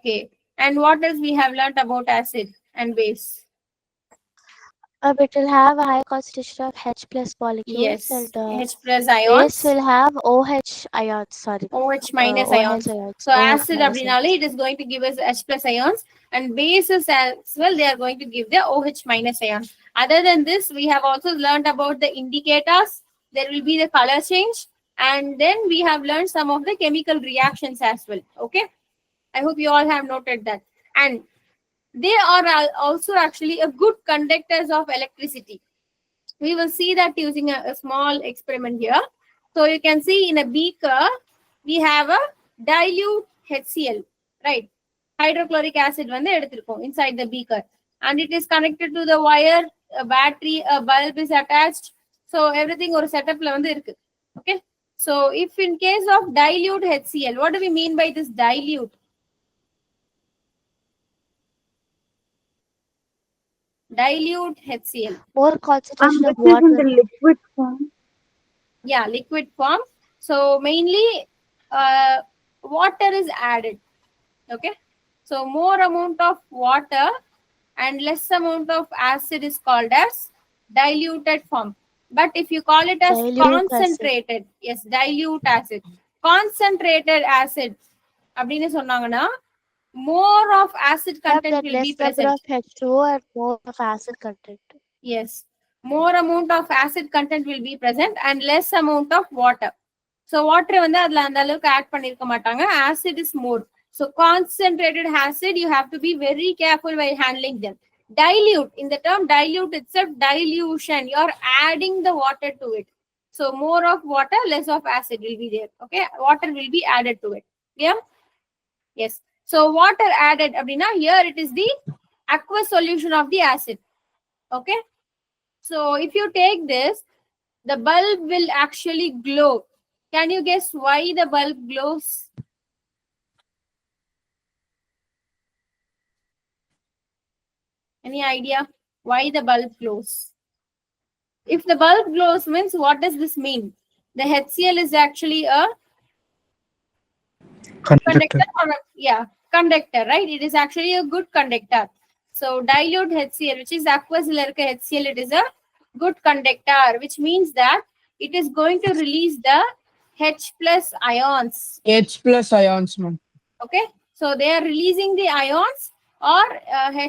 Okay. And what else we have learnt about acid and base? It will have a high concentration of H plus molecules, Yes. and H plus base ions, will have OH ions. Sorry, OH minus OH ions. ions. So OH acid minus abdinale, ions. it is going to give us H plus ions, and bases as well, they are going to give the OH minus ions. Other than this, we have also learned about the indicators. There will be the color change, and then we have learned some of the chemical reactions as well. Okay. I hope you all have noted that. And they are also actually a good conductors of electricity. We will see that using a small experiment here. So you can see in a beaker, we have a dilute HCl, right? Hydrochloric acid வந்து எடுத்திருக்கோம் inside the beaker. And it is connected to the wire, a battery, a bulb is attached. So everything ஒரு setupல வந்து இருக்கு. Okay. So if in case of dilute HCl, what do we mean by this dilute? Dilute HCl. More concentration of This is in water. the liquid form. Yeah, liquid form. So mainly water is added. Okay. So more amount of water and less amount of acid is called as diluted form. But if you call it as Dilute concentrated, yes, dilute acid, concentrated acid அப்படின்னு சொன்னாங்கன்னா more of acid content That will be less number present. of H2O and more of acid content. Yes, more amount of acid content will be present and less amount of water. So water வந்து அதுல அந்த அளவுக்கு add பண்ணிருக்க மாட்டாங்க. Acid is more. So concentrated acid, you have to be very careful while handling them. Dilute, in the term dilute itself, dilution, you are adding the water to it. So more of water, less of acid will be there. Okay, water will be added to it. Yeah. Yes. So water added abdina, here it is the aqueous solution of the acid. Okay. So if you take this, the bulb will actually glow. Can you guess why the bulb glows? Any idea why the bulb glows? If the bulb glows means what does this mean? The HCl is actually a conductor or conductor, right? It is actually a good conductor. So dilute HCl, which is aqueous HCl, it is a good conductor, which means that it is going to release the H plus ions. H plus ions, ma'am. Okay, so they are releasing the ions or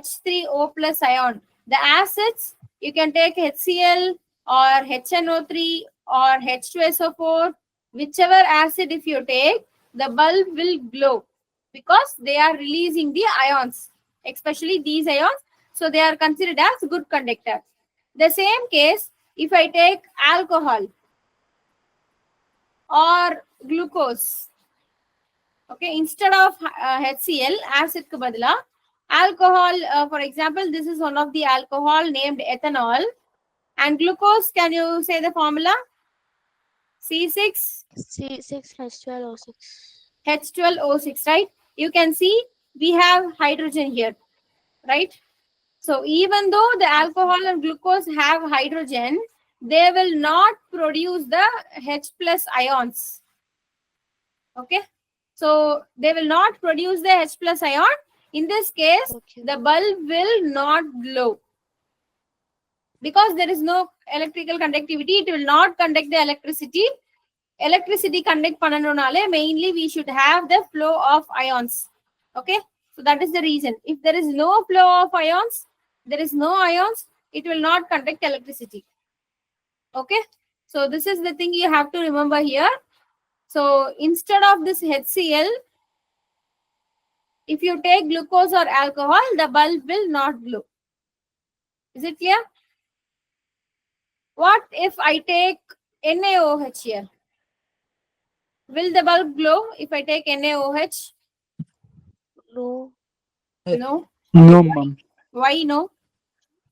H3O plus ion. The acids, you can take HCl or HNO3 or H2SO4, whichever acid if you take, the bulb will glow because they are releasing the ions, especially these ions. So they are considered as good conductors. The same case, if I take alcohol or glucose, okay, instead of HCl, acid ku badala, alcohol, for example, this is one of the alcohol named ethanol. And glucose, can you say the formula? C6? C6H12O6. H12O6, right? You can see we have hydrogen here, right? So even though the alcohol and glucose have hydrogen, they will not produce the H plus ions. Okay. So they will not produce the H plus ion. In this case, Okay. the bulb will not glow. Because there is no electrical conductivity, it will not conduct the electricity. Electricity conduct pananonale, mainly we should have the flow of ions. Okay. So that is the reason. If there is no flow of ions, there is no ions, it will not conduct electricity. Okay. So this is the thing you have to remember here. So instead of this HCl, if you take glucose or alcohol, the bulb will not glow. Is it clear? What if I take NaOH here? Will the bulb glow if I take NaOH? No, No. No, ma'am. Why no?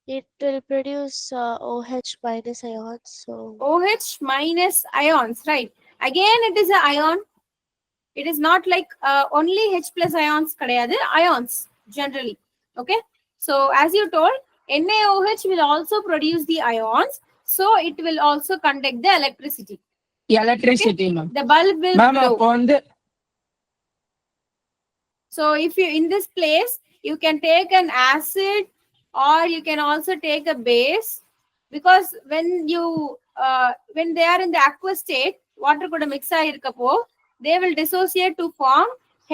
it will produce OH minus ions. So OH minus ions, right? Again, it is an ion. It is not like only H plus ions, ions generally. Okay. So as you told, NaOH will also produce the ions. So it will also conduct the electricity. Electricity, ma'am. The bulb will Ma'am, glow. upon the So if you in this place, you can take an acid or you can also take a base, because when they are in the aqueous state, water கூட mix ஆயிருக்கப்போ they will dissociate to form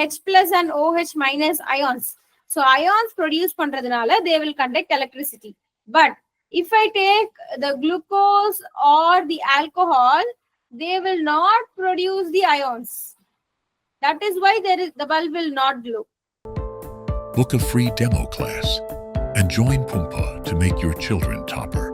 H plus and OH minus ions. So ions produce பண்றதுனால they will conduct electricity. But if I take the glucose or the alcohol, they will not produce the ions. That is why the bulb will not glow. Book a free demo class and join Pumpa to make your children topper.